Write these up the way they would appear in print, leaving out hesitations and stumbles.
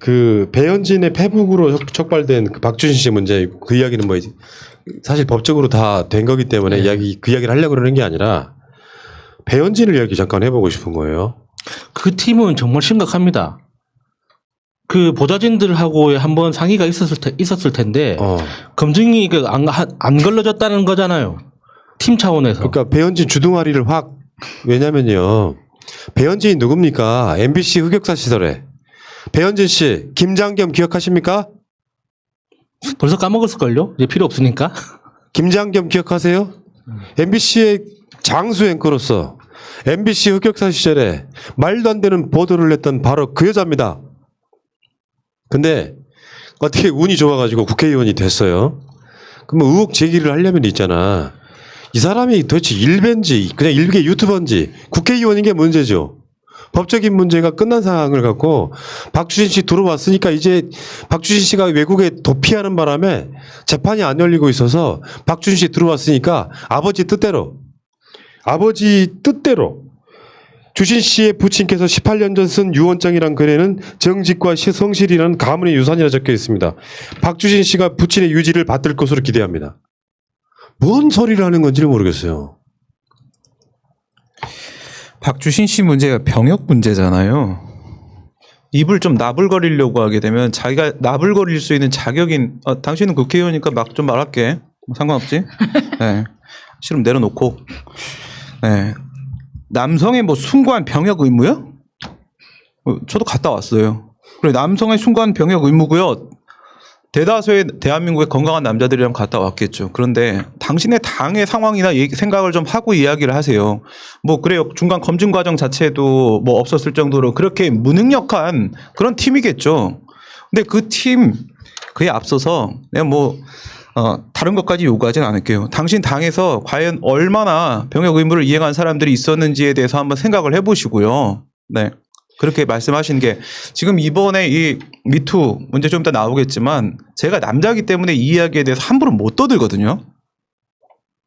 그 배현진의 페북으로 촉발된 그 박주신 씨 문제 그 이야기는 뭐 사실 법적으로 다 된 거기 때문에 그 이야기를 하려고 그러는 게 아니라 배현진을 이야기 잠깐 해보고 싶은 거예요. 그 팀은 정말 심각합니다. 그 보좌진들하고의 한번 상의가 있었을 텐데 검증이 안 걸러졌다는 거잖아요. 팀 차원에서. 그러니까 배현진 주둥아리를 확 왜냐면요. 배현진이 누굽니까? MBC 흑역사 시설에 배현진 씨 김장겸 기억하십니까? 벌써 까먹었을걸요? 이제 필요 없으니까. 김장겸 기억하세요? MBC의 장수 앵커로서 MBC 흑역사 시절에 말도 안 되는 보도를 했던 바로 그 여자입니다. 근데 어떻게 운이 좋아가지고 국회의원이 됐어요. 그러면 의혹 제기를 하려면 있잖아. 이 사람이 도대체 일배인지 그냥 일개 유튜버인지 국회의원인 게 문제죠. 법적인 문제가 끝난 상황을 갖고 박주신 씨 들어왔으니까 이제 박주신 씨가 외국에 도피하는 바람에 재판이 안 열리고 있어서 박주신 씨 들어왔으니까 아버지 뜻대로 주신 씨의 부친께서 18년 전 쓴 유언장이란 글에는 정직과 성실이라는 가문의 유산이라 적혀 있습니다. 박주신 씨가 부친의 유지를 받들 것으로 기대합니다. 뭔 소리를 하는 건지를 모르겠어요. 박주신 씨 문제가 병역 문제잖아요. 입을 좀 나불거리려고 하게 되면 자기가 나불거릴 수 있는 자격인 당신은 국회의원이니까 막 좀 말할게. 뭐 상관없지? 네. 싫으면 내려놓고. 네. 남성의 뭐 숭고한 병역 의무요? 저도 갔다 왔어요. 그래 남성의 숭고한 병역 의무고요. 대다수의 대한민국의 건강한 남자들이랑 갔다 왔겠죠. 그런데 당신의 당의 상황이나 생각을 좀 하고 이야기를 하세요. 뭐 그래요. 중간 검증 과정 자체도 뭐 없었을 정도로 그렇게 무능력한 그런 팀이겠죠. 근데 그 팀 그에 앞서서 내가 뭐 다른 것까지 요구하진 않을게요. 당신 당에서 과연 얼마나 병역 의무를 이행한 사람들이 있었는지에 대해서 한번 생각을 해보시고요. 네. 그렇게 말씀하신 게 지금 이번에 이 미투 문제 좀 이따 나오겠지만 제가 남자이기 때문에 이 이야기에 대해서 함부로 못 떠들거든요.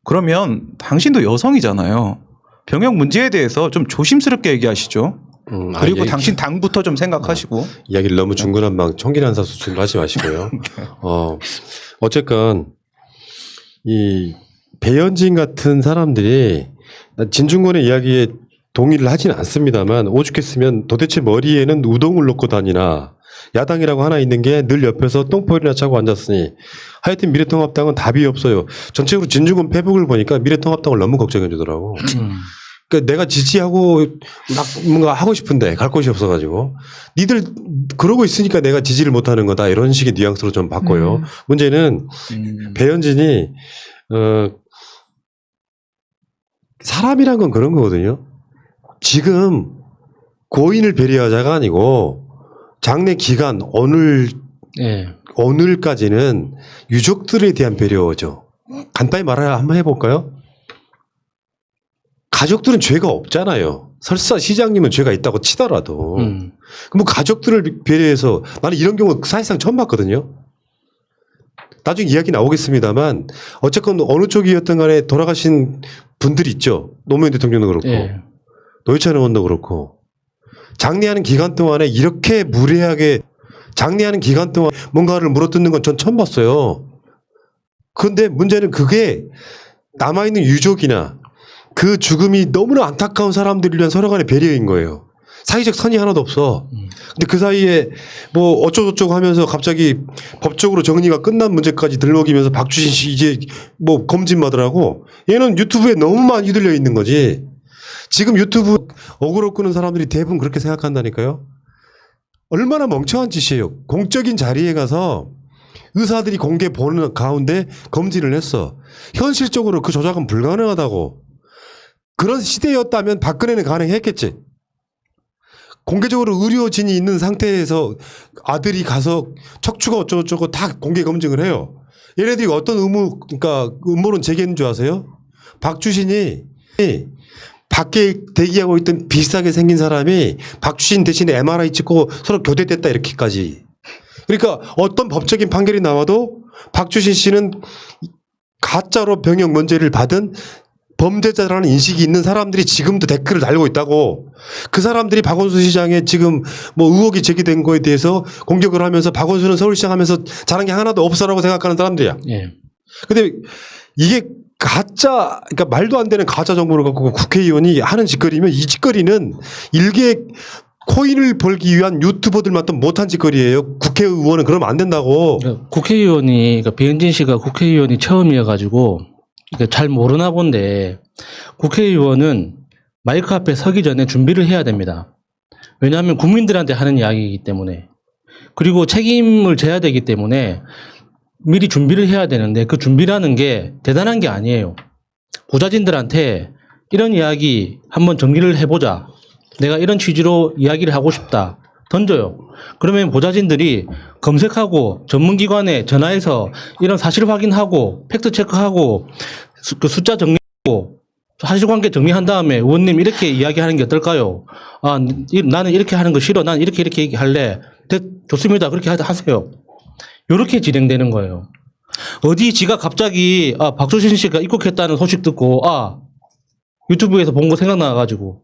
그러면 당신도 여성이잖아요. 병역 문제에 대해서 좀 조심스럽게 얘기하시죠. 그리고 당신 당부터 좀 생각하시고. 이야기를 너무 중구난방 총기난사 수준으로 하지 마시고요. 어쨌건 이 배현진 같은 사람들이 진중권의 이야기에 동의를 하진 않습니다만 오죽했으면 도대체 머리에는 우동을 놓고 다니나 야당이라고 하나 있는 게 늘 옆에서 똥포리나 차고 앉았으니 하여튼 미래통합당은 답이 없어요. 전체적으로 진중권 페북을 보니까 미래통합당을 너무 걱정해 주더라고. 그러니까 내가 지지하고 막 뭔가 하고 싶은데 갈 곳이 없어가지고 니들 그러고 있으니까 내가 지지를 못하는 거다 이런 식의 뉘앙스로 좀 바꿔요. 문제는 배현진이 사람이란 건 그런 거거든요. 지금 고인을 배려하자가 아니고 장례 기간 오늘까지는 유족들에 대한 배려죠. 간단히 말하여 한번 해볼까요? 가족들은 죄가 없잖아요. 설사 시장님은 죄가 있다고 치더라도. 그럼 가족들을 배려해서 나는 이런 경우 사실상 처음 봤거든요. 나중에 이야기 나오겠습니다만 어쨌건 어느 쪽이었든 간에 돌아가신 분들 있죠. 노무현 대통령도 그렇고 노회찬 의원도 그렇고 장례하는 기간 동안에 이렇게 무례하게 장례하는 기간 동안 뭔가를 물어뜯는 건 전 처음 봤어요. 그런데 문제는 그게 남아있는 유족이나 그 죽음이 너무나 안타까운 사람들을 위한 서로 간의 배려인 거예요. 사회적 선이 하나도 없어. 근데 그 사이에 뭐 어쩌고저쩌고 하면서 갑자기 법적으로 정리가 끝난 문제까지 들먹이면서 박주신 씨 이제 뭐 검진 받으라고 얘는 유튜브에 너무 많이 들려 있는 거지. 지금 유튜브 어그로 끄는 사람들이 대부분 그렇게 생각한다니까요. 얼마나 멍청한 짓이에요. 공적인 자리에 가서 의사들이 공개 보는 가운데 검진을 했어. 현실적으로 그 조작은 불가능하다고. 그런 시대였다면 박근혜는 가능했겠지. 공개적으로 의료진이 있는 상태에서 아들이 가서 척추가 어쩌고저쩌고 다 공개 검증을 해요. 얘네들이 어떤 그러니까 음모론 제기했는 줄 아세요? 박주신이 밖에 대기하고 있던 비슷하게 생긴 사람이 박주신 대신에 MRI 찍고 서로 교대됐다 이렇게까지. 그러니까 어떤 법적인 판결이 나와도 박주신 씨는 가짜로 병역 문제를 받은 범죄자라는 인식이 있는 사람들이 지금도 댓글을 달고 있다고. 그 사람들이 박원순 시장에 지금 뭐 의혹이 제기된 거에 대해서 공격을 하면서 박원순은 서울시장 하면서 잘한 게 하나도 없어라고 생각하는 사람들이야. 예. 근데 이게 가짜, 그러니까 말도 안 되는 가짜 정보를 갖고 국회의원이 하는 짓거리면 이 짓거리는 일개 코인을 벌기 위한 유튜버들만 또 못한 짓거리예요. 국회의원은 그러면 안 된다고. 그러니까 국회의원이, 그러니까 배현진 씨가 국회의원이 처음이어가지고 그러니까 잘 모르나 본데 국회의원은 마이크 앞에 서기 전에 준비를 해야 됩니다. 왜냐하면 국민들한테 하는 이야기이기 때문에. 그리고 책임을 져야 되기 때문에 미리 준비를 해야 되는데 그 준비라는 게 대단한 게 아니에요. 보좌진들한테 이런 이야기 한번 정리를 해보자. 내가 이런 취지로 이야기를 하고 싶다. 던져요. 그러면 보좌진들이 검색하고 전문기관에 전화해서 이런 사실 확인하고 팩트 체크하고 그 숫자 정리하고 사실관계 정리한 다음에 의원님 이렇게 이야기하는 게 어떨까요? 아, 나는 이렇게 하는 거 싫어. 난 이렇게 얘기할래. 좋습니다. 그렇게 하세요. 이렇게 진행되는 거예요. 어디 지가 갑자기 박수신 씨가 입국했다는 소식 듣고 유튜브에서 본 거 생각나가지고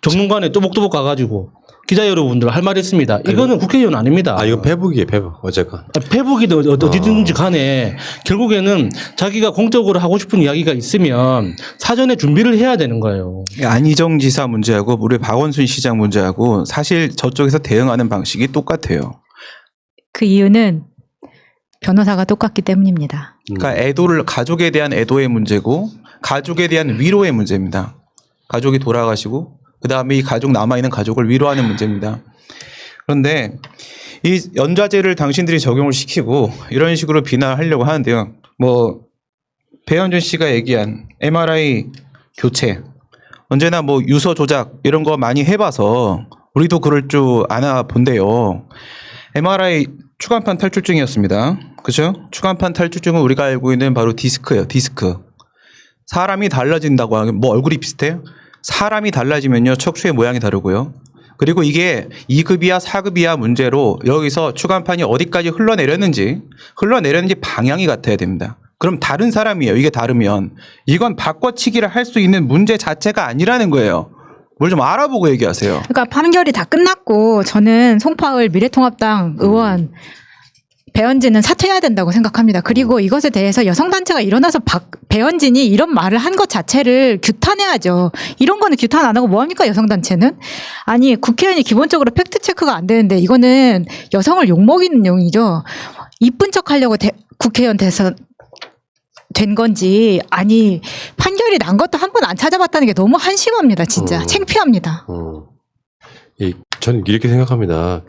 정문관에 또복또복 가가지고 기자 여러분들 할 말 있습니다. 이거는 국회의원 아닙니다. 이건 페북이에요, 페북. 어쨌건. 페북이든 어디든지 간에 결국에는 자기가 공적으로 하고 싶은 이야기가 있으면 사전에 준비를 해야 되는 거예요. 안희정 지사 문제하고 우리 박원순 시장 문제하고 사실 저쪽에서 대응하는 방식이 똑같아요. 그 이유는 변호사가 똑같기 때문입니다. 그러니까 가족에 대한 애도의 문제고 가족에 대한 위로의 문제입니다. 가족이 돌아가시고 그다음에 이 가족 남아있는 가족을 위로하는 문제입니다. 그런데 이 연좌제를 당신들이 적용을 시키고 이런 식으로 비난하려고 하는데요. 뭐 배현준 씨가 얘기한 MRI 교체 언제나 뭐 유서 조작 이런 거 많이 해봐서 우리도 그럴 줄 아나 본데요. MRI 추간판 탈출증이었습니다. 그죠? 추간판 탈출증은 우리가 알고 있는 바로 디스크예요. 디스크. 사람이 달라진다고 하면 뭐 얼굴이 비슷해요? 사람이 달라지면요 척추의 모양이 다르고요. 그리고 이게 2급이야 4급이야 문제로 여기서 추간판이 어디까지 흘러내렸는지 방향이 같아야 됩니다. 그럼 다른 사람이에요. 이게 다르면 이건 바꿔치기를 할 수 있는 문제 자체가 아니라는 거예요. 뭘 좀 알아보고 얘기하세요. 그러니까 판결이 다 끝났고 저는 송파을 미래통합당 의원 배현진은 사퇴해야 된다고 생각합니다. 그리고 이것에 대해서 여성단체가 일어나서 배현진이 이런 말을 한 것 자체를 규탄해야죠. 이런 거는 규탄 안 하고 뭐합니까 여성단체는? 아니 국회의원이 기본적으로 팩트체크가 안 되는데 이거는 여성을 욕먹이는 용이죠. 이쁜 척하려고 국회의원 돼서 된 건지 아니 판결이 난 것도 한 번 안 찾아봤다는 게 너무 한심합니다. 진짜 창피합니다. 저는 이렇게 생각합니다.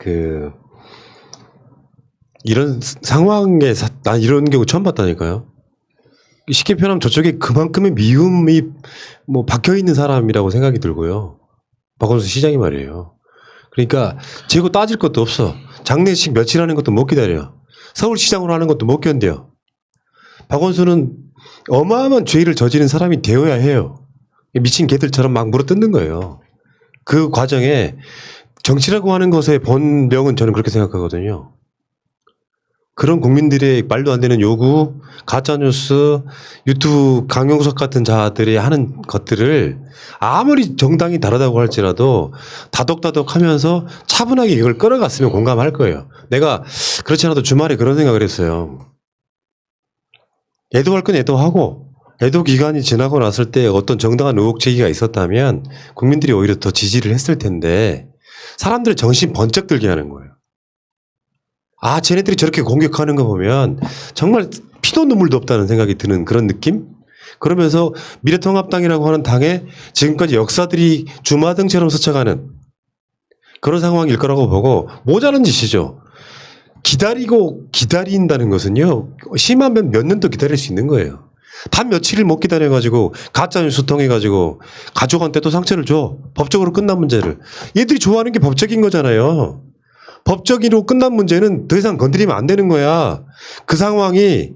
이런 상황에 난 이런 경우 처음 봤다니까요. 쉽게 표현하면 저쪽에 그만큼의 미움이 뭐 박혀 있는 사람이라고 생각이 들고요. 박원순 시장이 말이에요. 그러니까 재고 따질 것도 없어. 장례식 며칠 하는 것도 못 기다려. 서울시장으로 하는 것도 못 견뎌. 박원순은 어마어마한 죄를 저지른 사람이 되어야 해요. 미친 개들처럼 막 물어뜯는 거예요. 그 과정에 정치라고 하는 것의 본명은 저는 그렇게 생각하거든요. 그런 국민들의 말도 안 되는 요구, 가짜뉴스, 유튜브 강용석 같은 자들이 하는 것들을 아무리 정당이 다르다고 할지라도 다독다독 하면서 차분하게 이걸 끌어갔으면 공감할 거예요. 내가 그렇지 않아도 주말에 그런 생각을 했어요. 애도할 건 애도하고 애도 기간이 지나고 났을 때 어떤 정당한 의혹 제기가 있었다면 국민들이 오히려 더 지지를 했을 텐데 사람들의 정신 번쩍 들게 하는 거예요. 쟤네들이 저렇게 공격하는 거 보면 정말 피도 눈물도 없다는 생각이 드는 그런 느낌? 그러면서 미래통합당이라고 하는 당에 지금까지 역사들이 주마등처럼 스쳐가는 그런 상황일 거라고 보고 모자란 짓이죠. 기다린다는 것은요, 심하면 몇 년도 기다릴 수 있는 거예요. 단 며칠을 못 기다려가지고 가짜뉴스 통해가지고 가족한테 또 상처를 줘. 법적으로 끝난 문제를. 얘들이 좋아하는 게 법적인 거잖아요. 법적으로 끝난 문제는 더 이상 건드리면 안 되는 거야. 그 상황이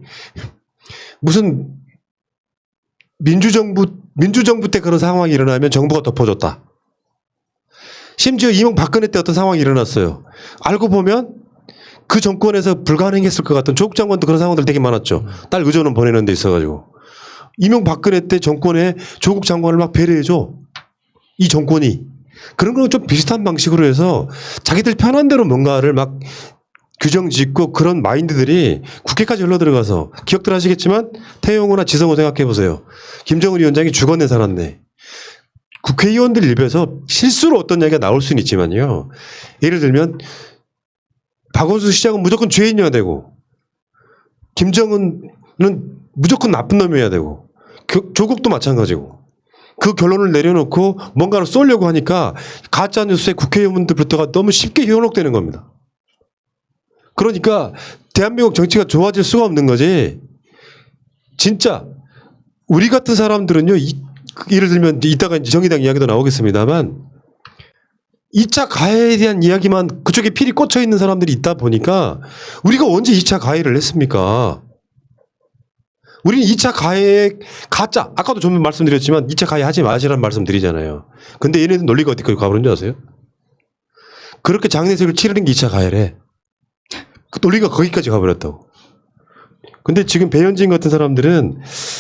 무슨 민주정부 때 그런 상황이 일어나면 정부가 덮어줬다. 심지어 이명박근혜 때 어떤 상황이 일어났어요. 알고 보면 그 정권에서 불가능했을 것 같은 조국 장관도 그런 상황들 되게 많았죠. 딸 의전원 보내는 데 있어가지고. 이명박근혜 때 정권에 조국 장관을 막 배려해줘. 이 정권이. 그런 거는 좀 비슷한 방식으로 해서 자기들 편한 대로 뭔가를 막 규정 짓고 그런 마인드들이 국회까지 흘러들어가서 기억들 하시겠지만 태영호나 지성호 생각해 보세요. 김정은 위원장이 죽었네 살았네. 국회의원들 입에서 실수로 어떤 이야기가 나올 수는 있지만요. 예를 들면 박원순 시장은 무조건 죄인이어야 되고 김정은은 무조건 나쁜 놈이어야 되고 조국도 마찬가지고 그 결론을 내려놓고 뭔가를 쏘려고 하니까 가짜뉴스에 국회의원들부터가 너무 쉽게 현혹되는 겁니다. 그러니까 대한민국 정치가 좋아질 수가 없는 거지. 진짜 우리 같은 사람들은요. 예를 들면 이따가 이제 정의당 이야기도 나오겠습니다만 2차 가해에 대한 이야기만 그쪽에 필이 꽂혀 있는 사람들이 있다 보니까 우리가 언제 2차 가해를 했습니까? 우리는 2차 가해 가짜 아까도 좀 말씀드렸지만 2차 가해 하지 마시라는 말씀 드리잖아요. 근데 얘네들 논리가 어디까지 가버렸는지 아세요? 그렇게 장례식을 치르는 게 2차 가해래. 그 논리가 거기까지 가버렸다고. 근데 지금 배현진 같은 사람들은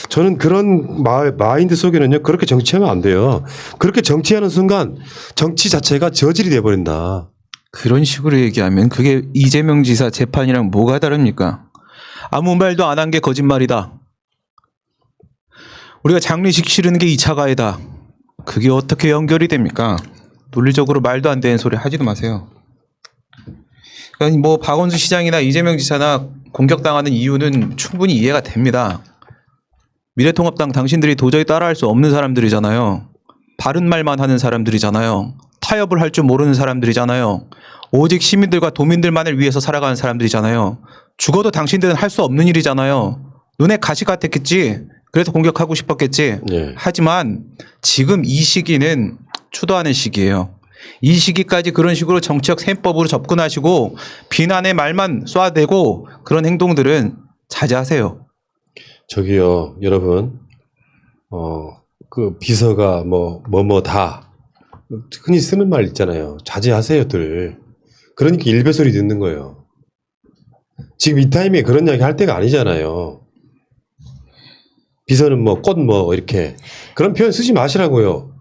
저는 그런 마인드 속에는요 그렇게 정치하면 안 돼요. 그렇게 정치하는 순간 정치 자체가 저질이 돼버린다. 그런 식으로 얘기하면 그게 이재명 지사 재판이랑 뭐가 다릅니까? 아무 말도 안 한 게 거짓말이다. 우리가 장례식 치르는 게 2차 가해다. 그게 어떻게 연결이 됩니까? 논리적으로 말도 안 되는 소리 하지도 마세요. 그러니까 뭐 박원순 시장이나 이재명 지사나 공격당하는 이유는 충분히 이해가 됩니다. 미래통합당 당신들이 도저히 따라할 수 없는 사람들이잖아요. 바른 말만 하는 사람들이잖아요. 타협을 할 줄 모르는 사람들이잖아요. 오직 시민들과 도민들만을 위해서 살아가는 사람들이잖아요. 죽어도 당신들은 할 수 없는 일이잖아요. 눈에 가시 같았겠지. 그래서 공격하고 싶었겠지. 예. 하지만 지금 이 시기는 추도하는 시기예요. 이 시기까지 그런 식으로 정치적 셈법으로 접근하시고 비난의 말만 쏴대고 그런 행동들은 자제하세요. 저기요 여러분 그 비서가 다 흔히 쓰는 말 있잖아요. 자제하세요들. 그러니까 일베소리 듣는 거예요. 지금 이 타임에 그런 이야기 할 때가 아니잖아요. 비서는 꽃 이렇게 그런 표현 쓰지 마시라고요.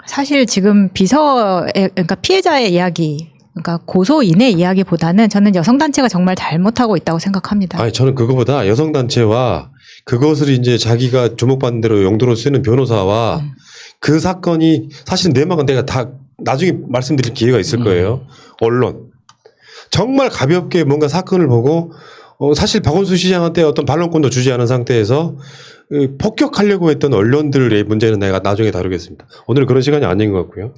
사실 지금 그러니까 피해자의 이야기, 그러니까 고소인의 이야기보다는 저는 여성단체가 정말 잘못하고 있다고 생각합니다. 아니 저는 그거보다 여성단체와 그것을 이제 자기가 주목받는 대로 용도로 쓰는 변호사와 그 사건이 사실 내막은 내가 다 나중에 말씀드릴 기회가 있을 거예요. 언론. 정말 가볍게 뭔가 사건을 보고 사실 박원순 시장한테 어떤 반론권도 주지 않은 상태에서 폭격하려고 했던 언론들의 문제는 내가 나중에 다루겠습니다. 오늘은 그런 시간이 아닌 것 같고요.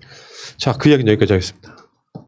자, 그 이야기는 여기까지 하겠습니다.